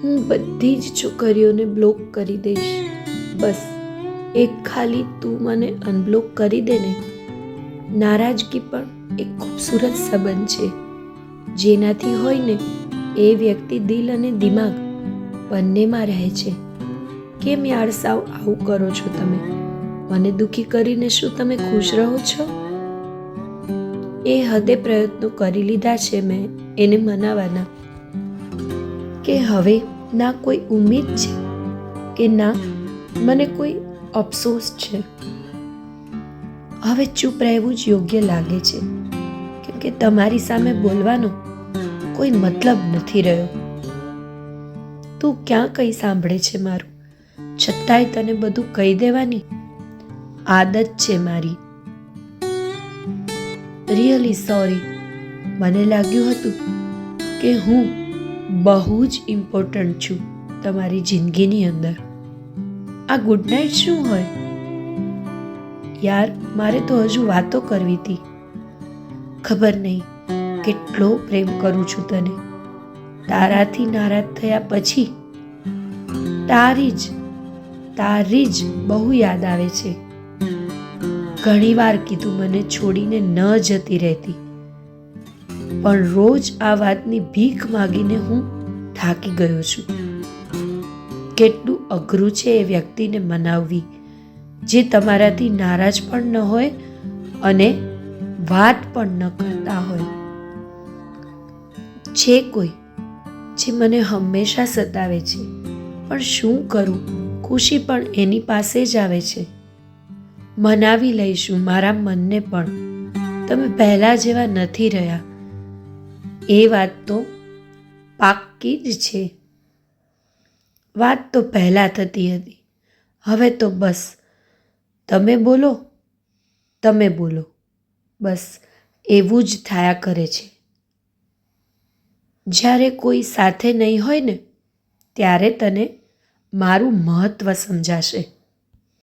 હું બધી જ છોકરીઓને બ્લોક કરી દઈશ. બસ એક ખાલી તું મને અનબ્લોક કરી દે ને. નારાજગી પણ એક ખૂબસૂરત સંબંધ છે. જેનાથી હોય ને એ વ્યક્તિ દિલ અને દિમાગ બંનેમાં રહે છે. કેમ યાર સાવ આવું કરો છો તમે? મને દુઃખી કરીને શું તમે ખુશ રહો છો? એ હદે પ્રયત્નો કરી લીધા છે મેં એને મનાવવાના, કે હવે ના કોઈ ઉમ્મીદ છે કે ના મને કોઈ અફસોસ છે. હવે ચૂપ રહેવું જ યોગ્ય લાગે છે, કેમ કે તમારી સામે બોલવાનો કોઈ મતલબ નથી રહ્યો. તું ક્યાં કંઈ સાંભળે છે મારું? છતાંય તને બધું કહી દેવાની આદત છે મારી. Really sorry. મને લાગ્યું હતું કે હું બહુ જ ઇમ્પોર્ટન્ટ છું તમારી જિંદગીની અંદર. આ ગુડ નાઇટ શું હોય યાર? મારે તો હજુ વાતો કરવી હતી. ખબર નહીં કેટલો પ્રેમ કરું છું તને. તારાથી નારાજ થયા પછી તારી જ બહુ યાદ આવે છે. ઘણી વાર કીધું મને છોડીને ન જતી રહેતી, પણ રોજ આ વાતની ભીખ માગીને હું થાકી ગયો છું. કેટલું અઘરું છે એ વ્યક્તિને મનાવવી જે તમારાથી નારાજ પણ ન હોય અને વાત પણ ન કરતા હોય. છે કોઈ જે મને હંમેશા સતાવે છે, પણ શું કરું? ખુશી પણ એની પાસે જ આવે છે. મનાવી લઈશું મારા મનને પણ. તમે પહેલા જેવા નથી રહ્યા એ વાત તો પાક્કી જ છે. વાત તો પહેલા થતી હતી, હવે તો બસ તમે બોલો બસ એવું જ થયા કરે છે. જ્યારે કોઈ સાથે નહીં હોય ને ત્યારે તને મારું મહત્વ સમજાશે.